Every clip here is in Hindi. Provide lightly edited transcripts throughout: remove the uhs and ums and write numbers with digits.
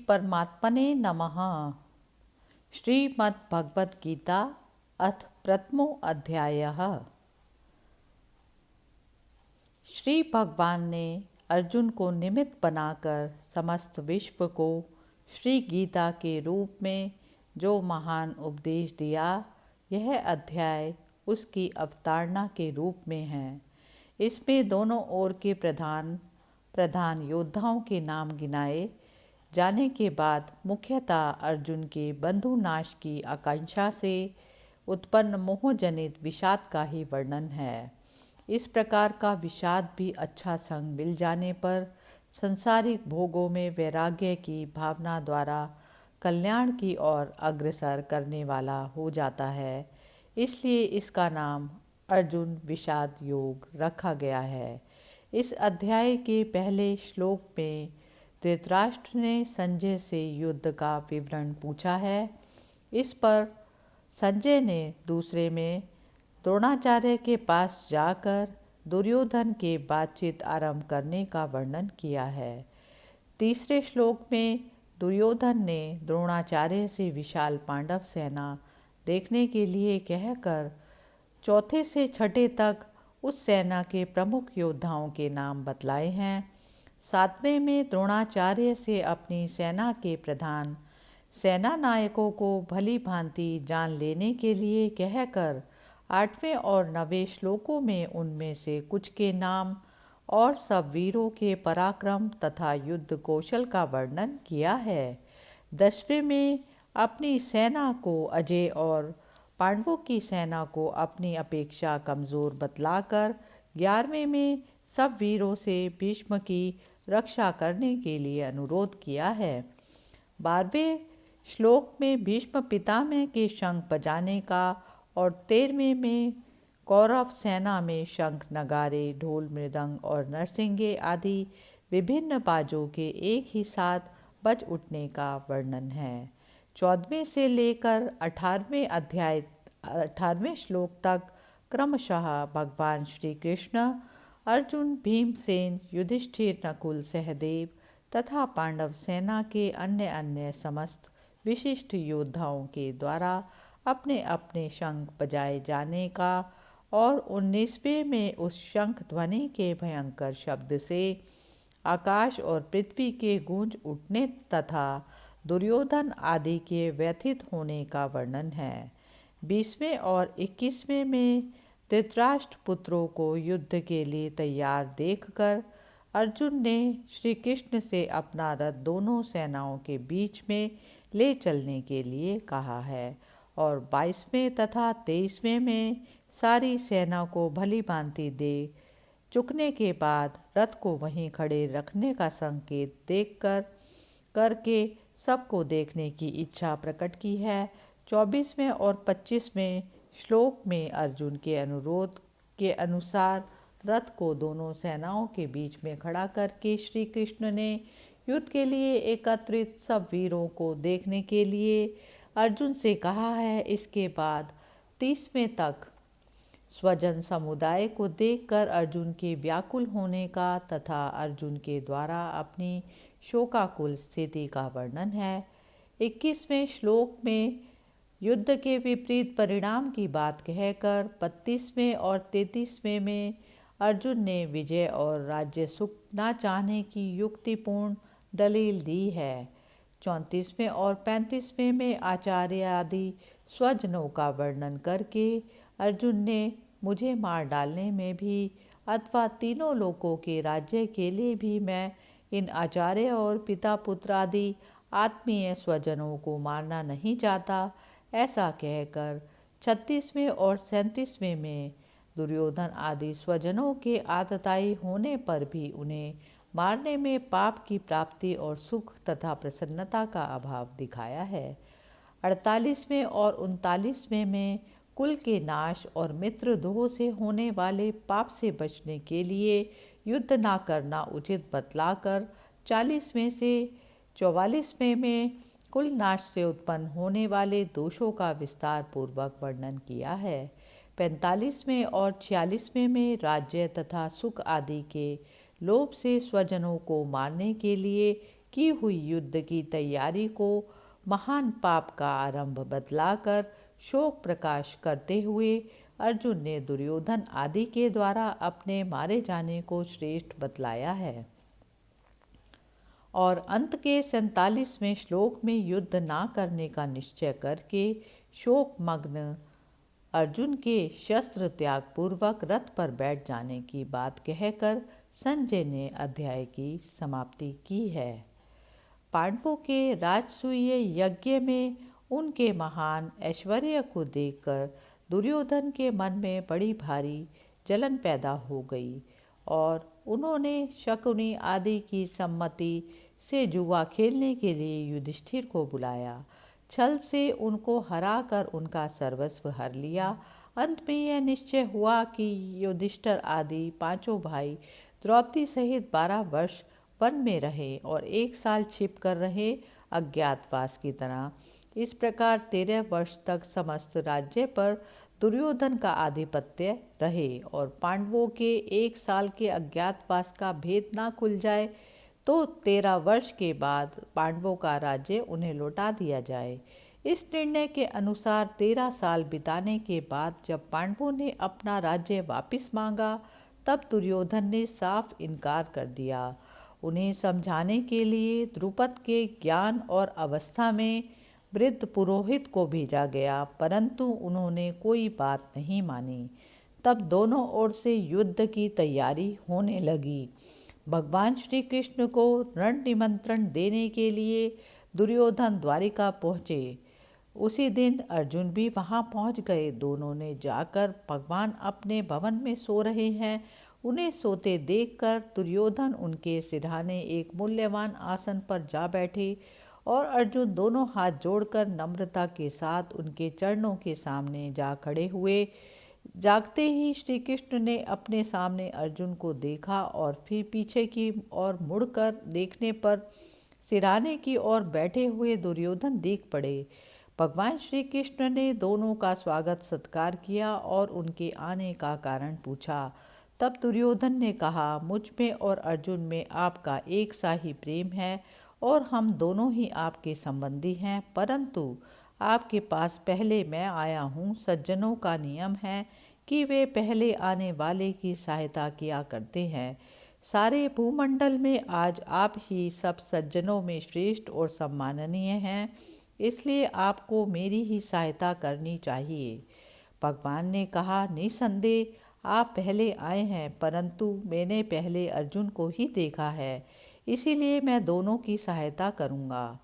परमात्मने नमः। श्रीमद् भगवद गीता अथ प्रथमो अध्यायः। श्री भगवान ने अर्जुन को निमित्त बनाकर समस्त विश्व को श्री गीता के रूप में जो महान उपदेश दिया, यह अध्याय उसकी अवतारणा के रूप में है। इसमें दोनों ओर के प्रधान योद्धाओं के नाम गिनाए जाने के बाद मुख्यतः अर्जुन के बंधुनाश की आकांक्षा से उत्पन्न मोहजनित विषाद का ही वर्णन है। इस प्रकार का विषाद भी अच्छा संग मिल जाने पर संसारिक भोगों में वैराग्य की भावना द्वारा कल्याण की ओर अग्रसर करने वाला हो जाता है। इसलिए इसका नाम अर्जुन विषाद योग रखा गया है। इस अध्याय के पहले श्लोक में धृतराष्ट्र ने संजय से युद्ध का विवरण पूछा है। इस पर संजय ने दूसरे में द्रोणाचार्य के पास जाकर दुर्योधन के बातचीत आरंभ करने का वर्णन किया है। तीसरे श्लोक में दुर्योधन ने द्रोणाचार्य से विशाल पांडव सेना देखने के लिए कहकर चौथे से छठे तक उस सेना के प्रमुख योद्धाओं के नाम बतलाए हैं। सातवें में द्रोणाचार्य से अपनी सेना के प्रधान सेना नायकों को भली भांति जान लेने के लिए कहकर आठवें और नवें श्लोकों में उनमें से कुछ के नाम और सब वीरों के पराक्रम तथा युद्ध कौशल का वर्णन किया है। 10वें में अपनी सेना को अजय और पांडवों की सेना को अपनी अपेक्षा कमज़ोर बतलाकर 11वें में सब वीरों से भीष्म की रक्षा करने के लिए अनुरोध किया है। 12वें श्लोक में भीष्म पितामह के शंख बजाने का और 13वें में कौरव सेना में शंख नगारे ढोल मृदंग और नरसिंगे आदि विभिन्न बाजों के एक ही साथ बज उठने का वर्णन है। 14वें से लेकर 18वें श्लोक तक क्रमशः भगवान श्री कृष्ण अर्जुन भीमसेन युधिष्ठिर नकुल सहदेव तथा पांडव सेना के अन्य समस्त विशिष्ट योद्धाओं के द्वारा अपने अपने शंख बजाए जाने का और 19वें में उस शंख ध्वनि के भयंकर शब्द से आकाश और पृथ्वी के गूंज उठने तथा दुर्योधन आदि के व्यथित होने का वर्णन है। 20वें और 21वें में धृतराष्ट्र पुत्रों को युद्ध के लिए तैयार देखकर अर्जुन ने श्री कृष्ण से अपना रथ दोनों सेनाओं के बीच में ले चलने के लिए कहा है और 22वें तथा 23वें में सारी सेना को भली भांति दे चुकने के बाद रथ को वहीं खड़े रखने का संकेत देखकर करके सबको देखने की इच्छा प्रकट की है। 24वें और 25वें श्लोक में अर्जुन के अनुरोध के अनुसार रथ को दोनों सेनाओं के बीच में खड़ा करके श्री कृष्ण ने युद्ध के लिए एकत्रित सब वीरों को देखने के लिए अर्जुन से कहा है। इसके बाद 30वें तक स्वजन समुदाय को देखकर अर्जुन के व्याकुल होने का तथा अर्जुन के द्वारा अपनी शोकाकुल स्थिति का वर्णन है। 21वें श्लोक में युद्ध के विपरीत परिणाम की बात कहकर 32वें और 33वें में अर्जुन ने विजय और राज्य सुख न चाहने की युक्तिपूर्ण दलील दी है। 34वें और 35वें में आचार्य आदि स्वजनों का वर्णन करके अर्जुन ने मुझे मार डालने में भी अथवा तीनों लोकों के राज्य के लिए भी मैं इन आचार्य और पिता पुत्र आदि आत्मीय स्वजनों को मारना नहीं चाहता, ऐसा कहकर 36वें और 37वें में दुर्योधन आदि स्वजनों के आततायी होने पर भी उन्हें मारने में पाप की प्राप्ति और सुख तथा प्रसन्नता का अभाव दिखाया है। 48वें और 39वें में कुल के नाश और मित्रद्रोह से होने वाले पाप से बचने के लिए युद्ध ना करना उचित बतलाकर 40वें से 44वें में कुल नाश से उत्पन्न होने वाले दोषों का विस्तार पूर्वक वर्णन किया है। 45वें और 46वें में राज्य तथा सुख आदि के लोभ से स्वजनों को मारने के लिए की हुई युद्ध की तैयारी को महान पाप का आरंभ बतलाकर शोक प्रकाश करते हुए अर्जुन ने दुर्योधन आदि के द्वारा अपने मारे जाने को श्रेष्ठ बतलाया है। और अंत के 47वें श्लोक में युद्ध ना करने का निश्चय करके शोकमग्न अर्जुन के शस्त्र त्याग पूर्वक रथ पर बैठ जाने की बात कहकर संजय ने अध्याय की समाप्ति की है। पांडवों के राजसूय यज्ञ में उनके महान ऐश्वर्य को देखकर दुर्योधन के मन में बड़ी भारी जलन पैदा हो गई और उन्होंने शकुनी आदि की सम्मति से जुआ खेलने के लिए युधिष्ठिर को बुलाया। छल से उनको हराकर उनका सर्वस्व हर लिया। अंत में यह निश्चय हुआ कि युधिष्ठिर आदि पांचों भाई द्रौपदी सहित 12 वर्ष वन में रहे और 1 साल छिप कर रहे अज्ञातवास की तरह। इस प्रकार 13 वर्ष तक समस्त राज्य पर दुर्योधन का आधिपत्य रहे और पांडवों के 1 साल के अज्ञातवास का भेद ना खुल जाए तो 13 वर्ष के बाद पांडवों का राज्य उन्हें लौटा दिया जाए। इस निर्णय के अनुसार 13 साल बिताने के बाद जब पांडवों ने अपना राज्य वापस मांगा तब दुर्योधन ने साफ इनकार कर दिया। उन्हें समझाने के लिए द्रुपद के ज्ञान और अवस्था में वृद्ध पुरोहित को भेजा गया, परंतु उन्होंने कोई बात नहीं मानी। तब दोनों ओर से युद्ध की तैयारी होने लगी। भगवान श्री कृष्ण को रण निमंत्रण देने के लिए दुर्योधन द्वारिका पहुँचे। उसी दिन अर्जुन भी वहां पहुंच गए। दोनों ने जाकर भगवान अपने भवन में सो रहे हैं उन्हें सोते देखकर दुर्योधन उनके सिरहाने एक मूल्यवान आसन पर जा बैठे और अर्जुन दोनों हाथ जोड़कर नम्रता के साथ उनके चरणों के सामने जा खड़े हुए। जागते ही श्री कृष्ण ने अपने सामने अर्जुन को देखा और फिर पीछे की ओर मुड़कर देखने पर सिरहाने की ओर बैठे हुए दुर्योधन दिख पड़े। भगवान श्री कृष्ण ने दोनों का स्वागत सत्कार किया और उनके आने का कारण पूछा। तब दुर्योधन ने कहा, मुझ में और अर्जुन में आपका एक सा ही प्रेम है और हम दोनों ही आपके संबंधी हैं, परंतु आपके पास पहले मैं आया हूँ। सज्जनों का नियम है कि वे पहले आने वाले की सहायता किया करते हैं। सारे भूमंडल में आज आप ही सब सज्जनों में श्रेष्ठ और सम्माननीय हैं, इसलिए आपको मेरी ही सहायता करनी चाहिए। भगवान ने कहा, निसंदेह आप पहले आए हैं, परंतु मैंने पहले अर्जुन को ही देखा है, इसीलिए मैं दोनों की सहायता करूँगा।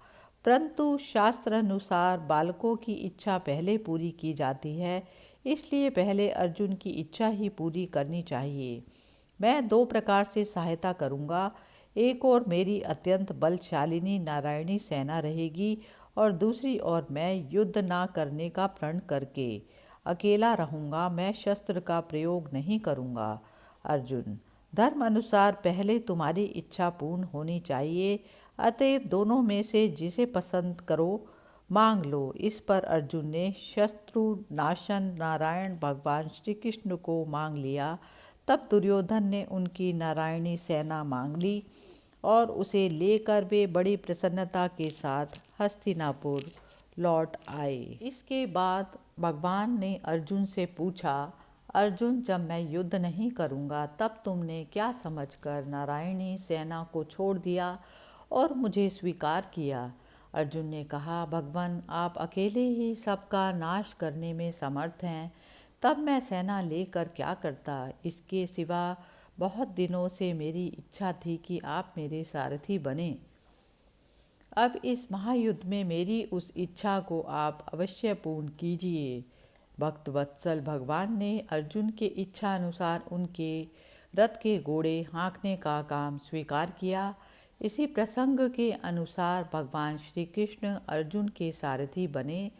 परंतु शास्त्र अनुसार बालकों की इच्छा पहले पूरी की जाती है, इसलिए पहले अर्जुन की इच्छा ही पूरी करनी चाहिए। मैं 2 प्रकार से सहायता करूँगा। एक ओर मेरी अत्यंत बलशालिनी नारायणी सेना रहेगी और दूसरी ओर मैं युद्ध ना करने का प्रण करके अकेला रहूँगा। मैं शस्त्र का प्रयोग नहीं करूँगा। अर्जुन, धर्म अनुसार पहले तुम्हारी इच्छा पूर्ण होनी चाहिए, अतएव दोनों में से जिसे पसंद करो मांग लो। इस पर अर्जुन ने शत्रु नाशन नारायण भगवान श्री कृष्ण को मांग लिया। तब दुर्योधन ने उनकी नारायणी सेना मांग ली और उसे लेकर वे बड़ी प्रसन्नता के साथ हस्तिनापुर लौट आए। इसके बाद भगवान ने अर्जुन से पूछा, अर्जुन, जब मैं युद्ध नहीं करूँगा तब तुमने क्या समझकर नारायणी सेना को छोड़ दिया और मुझे स्वीकार किया? अर्जुन ने कहा, भगवान आप अकेले ही सबका नाश करने में समर्थ हैं, तब मैं सेना लेकर क्या करता। इसके सिवा बहुत दिनों से मेरी इच्छा थी कि आप मेरे सारथी बने। अब इस महायुद्ध में मेरी उस इच्छा को आप अवश्य पूर्ण कीजिए। भक्त वत्सल भगवान ने अर्जुन के इच्छा अनुसार उनके रथ के घोड़े हाँकने का काम स्वीकार किया। इसी प्रसंग के अनुसार भगवान श्री कृष्ण अर्जुन के सारथी बने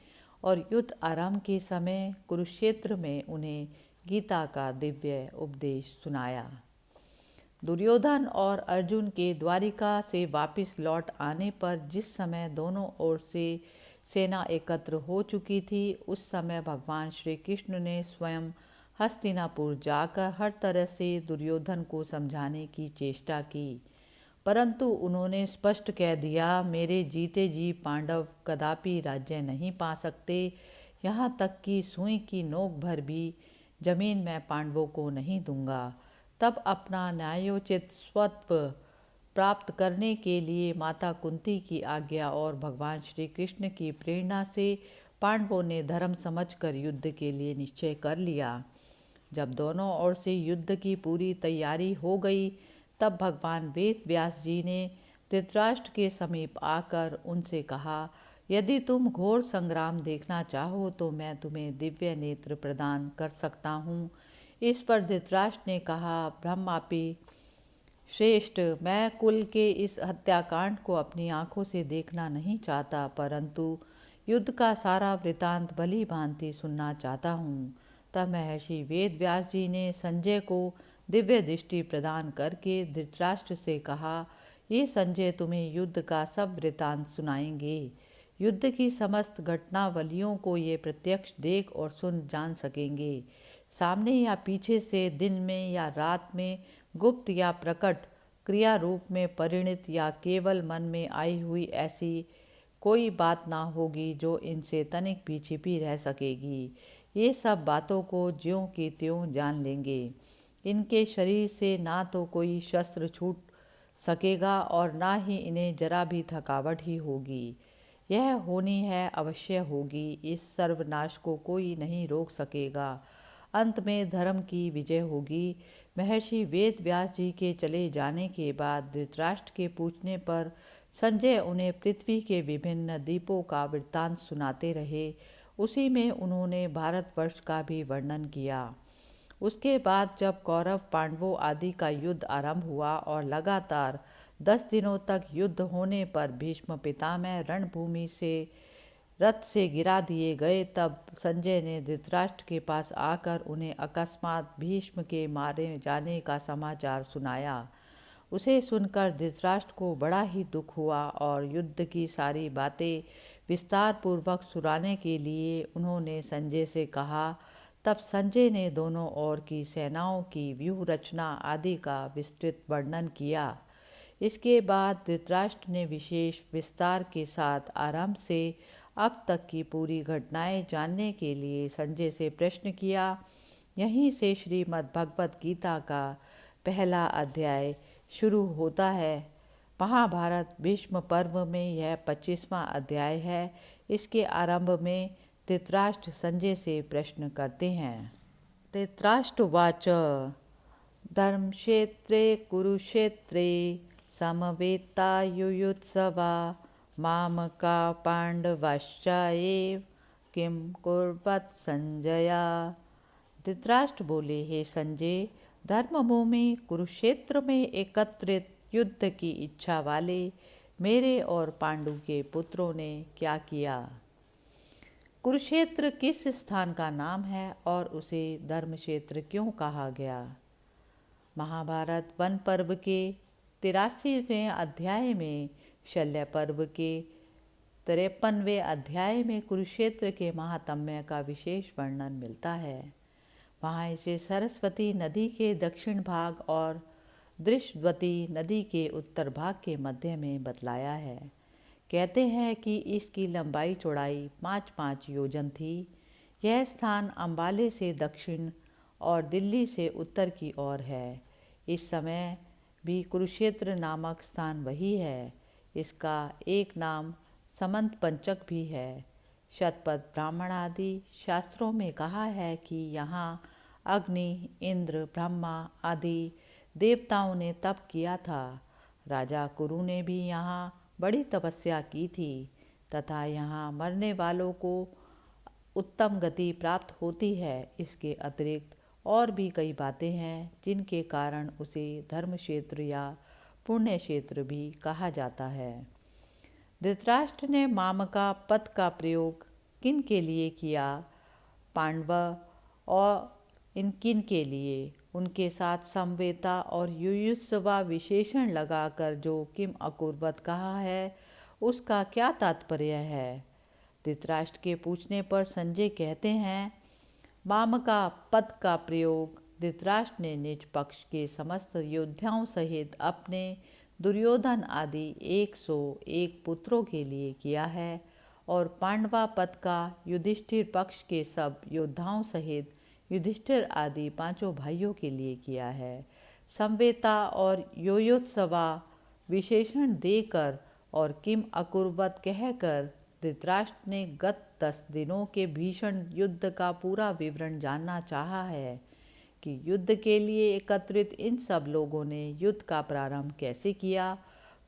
और युद्ध आरंभ के समय कुरुक्षेत्र में उन्हें गीता का दिव्य उपदेश सुनाया। दुर्योधन और अर्जुन के द्वारिका से वापस लौट आने पर जिस समय दोनों ओर से सेना एकत्र हो चुकी थी, उस समय भगवान श्री कृष्ण ने स्वयं हस्तिनापुर जाकर हर तरह से दुर्योधन को समझाने की चेष्टा की, परंतु उन्होंने स्पष्ट कह दिया, मेरे जीते जी पांडव कदापि राज्य नहीं पा सकते। यहाँ तक कि सुई की नोक भर भी जमीन मैं पांडवों को नहीं दूंगा। तब अपना न्यायोचित स्वत्व प्राप्त करने के लिए माता कुंती की आज्ञा और भगवान श्री कृष्ण की प्रेरणा से पांडवों ने धर्म समझकर युद्ध के लिए निश्चय कर लिया। जब दोनों ओर से युद्ध की पूरी तैयारी हो गई, तब भगवान वेद व्यास जी ने धृतराष्ट्र के समीप आकर उनसे कहा, यदि तुम घोर संग्राम देखना चाहो तो मैं तुम्हें दिव्य नेत्र प्रदान कर सकता हूँ। इस पर धृतराष्ट्र ने कहा, ब्रह्मापि श्रेष्ठ, मैं कुल के इस हत्याकांड को अपनी आंखों से देखना नहीं चाहता, परंतु युद्ध का सारा वृतांत भली भांति सुनना चाहता हूँ। तब महर्षि वेद व्यास जी ने संजय को दिव्य दृष्टि प्रदान करके धृतराष्ट्र से कहा, ये संजय तुम्हें युद्ध का सब वृतांत सुनाएंगे। युद्ध की समस्त घटनावलियों को ये प्रत्यक्ष देख और सुन जान सकेंगे। सामने या पीछे से, दिन में या रात में, गुप्त या प्रकट, क्रिया रूप में परिणित या केवल मन में आई हुई ऐसी कोई बात ना होगी जो इनसे तनिक भी छिपी रह सकेगी। ये सब बातों को ज्यों की त्यों जान लेंगे। इनके शरीर से ना तो कोई शस्त्र छूट सकेगा और ना ही इन्हें जरा भी थकावट ही होगी। यह होनी है, अवश्य होगी। इस सर्वनाश को कोई नहीं रोक सकेगा। अंत में धर्म की विजय होगी। महर्षि वेद व्यास जी के चले जाने के बाद धृतराष्ट्र के पूछने पर संजय उन्हें पृथ्वी के विभिन्न द्वीपों का वृत्तांत सुनाते रहे। उसी में उन्होंने भारतवर्ष का भी वर्णन किया। उसके बाद जब कौरव पांडवों आदि का युद्ध आरंभ हुआ और लगातार 10 दिनों तक युद्ध होने पर भीष्म पितामह रणभूमि से रथ से गिरा दिए गए, तब संजय ने धृतराष्ट्र के पास आकर उन्हें अकस्मात भीष्म के मारे जाने का समाचार सुनाया। उसे सुनकर धृतराष्ट्र को बड़ा ही दुख हुआ और युद्ध की सारी बातें विस्तार पूर्वक सुनाने के लिए उन्होंने संजय से कहा। तब संजय ने दोनों ओर की सेनाओं की व्यूह रचना आदि का विस्तृत वर्णन किया। इसके बाद धृतराष्ट्र ने विशेष विस्तार के साथ आरंभ से अब तक की पूरी घटनाएं जानने के लिए संजय से प्रश्न किया। यहीं से श्रीमद् भगवत गीता का पहला अध्याय शुरू होता है। महाभारत भीष्म पर्व में यह 25वां अध्याय है। इसके आरंभ में धृतराष्ट्र संजय से प्रश्न करते हैं। धृतराष्ट्रवाच धर्मक्षेत्रे कुरुक्षेत्रे समवेतायुयुत्सवा मामका पांडवाश्चैव किं कुर्वत् संजया। धृतराष्ट्र बोले, हे संजय, धर्मभूमि कुरुक्षेत्र में एकत्रित युद्ध की इच्छा वाले मेरे और पांडु के पुत्रों ने क्या किया। कुरुक्षेत्र किस स्थान का नाम है और उसे धर्मक्षेत्र क्यों कहा गया। महाभारत वन पर्व के 83वें अध्याय में शल्य पर्व के 53वें अध्याय में कुरुक्षेत्र के महात्म्य का विशेष वर्णन मिलता है। वहाँ इसे सरस्वती नदी के दक्षिण भाग और दृशवती नदी के उत्तर भाग के मध्य में बतलाया है। कहते हैं कि इसकी लंबाई चौड़ाई 5-5 योजन थी। यह स्थान अंबाले से दक्षिण और दिल्ली से उत्तर की ओर है। इस समय भी कुरुक्षेत्र नामक स्थान वही है। इसका एक नाम समंत पंचक भी है। शतपथ ब्राह्मण आदि शास्त्रों में कहा है कि यहाँ अग्नि, इंद्र, ब्रह्मा आदि देवताओं ने तप किया था। राजा कुरु ने भी यहाँ बड़ी तपस्या की थी तथा यहाँ मरने वालों को उत्तम गति प्राप्त होती है। इसके अतिरिक्त और भी कई बातें हैं जिनके कारण उसे धर्म क्षेत्र या पुण्य क्षेत्र भी कहा जाता है। धृतराष्ट्र ने मामका पद का प्रयोग किन के लिए किया? पांडव और इन किन के लिए? उनके साथ समवेता और युयुत्सवा विशेषण लगाकर जो किम अकुर्वत कहा है उसका क्या तात्पर्य है? धृतराष्ट्र के पूछने पर संजय कहते हैं, मामका पद का प्रयोग धृतराष्ट्र ने निज पक्ष के समस्त योद्धाओं सहित अपने दुर्योधन आदि 101 पुत्रों के लिए किया है और पांडवा पद का युधिष्ठिर पक्ष के सब योद्धाओं सहित युधिष्ठिर आदि 5 भाइयों के लिए किया है। समवेता और योयोत्सवा विशेषण देकर और किम अकुर्वत कहकर धृतराष्ट्र ने गत 10 दिनों के भीषण युद्ध का पूरा विवरण जानना चाहा है कि युद्ध के लिए एकत्रित इन सब लोगों ने युद्ध का प्रारंभ कैसे किया,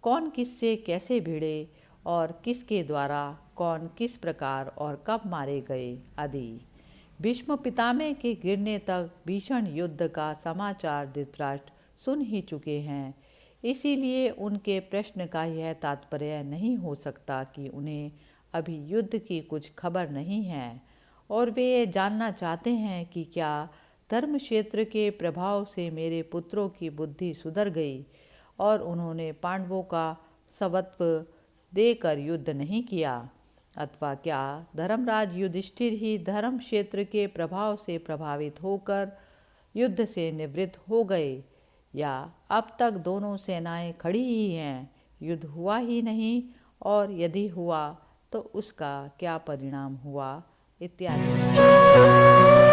कौन किससे कैसे भिड़े और किसके द्वारा कौन किस प्रकार और कब मारे गए आदि। भीष्म पितामह के गिरने तक भीषण युद्ध का समाचार धृतराष्ट्र सुन ही चुके हैं, इसीलिए उनके प्रश्न का यह तात्पर्य नहीं हो सकता कि उन्हें अभी युद्ध की कुछ खबर नहीं है और वे ये जानना चाहते हैं कि क्या धर्म क्षेत्र के प्रभाव से मेरे पुत्रों की बुद्धि सुधर गई और उन्होंने पांडवों का सवत्व देकर युद्ध नहीं किया, अथवा क्या धर्मराज युधिष्ठिर ही धर्म क्षेत्र के प्रभाव से प्रभावित होकर युद्ध से निवृत्त हो गए, या अब तक दोनों सेनाएं खड़ी ही हैं, युद्ध हुआ ही नहीं, और यदि हुआ तो उसका क्या परिणाम हुआ इत्यादि।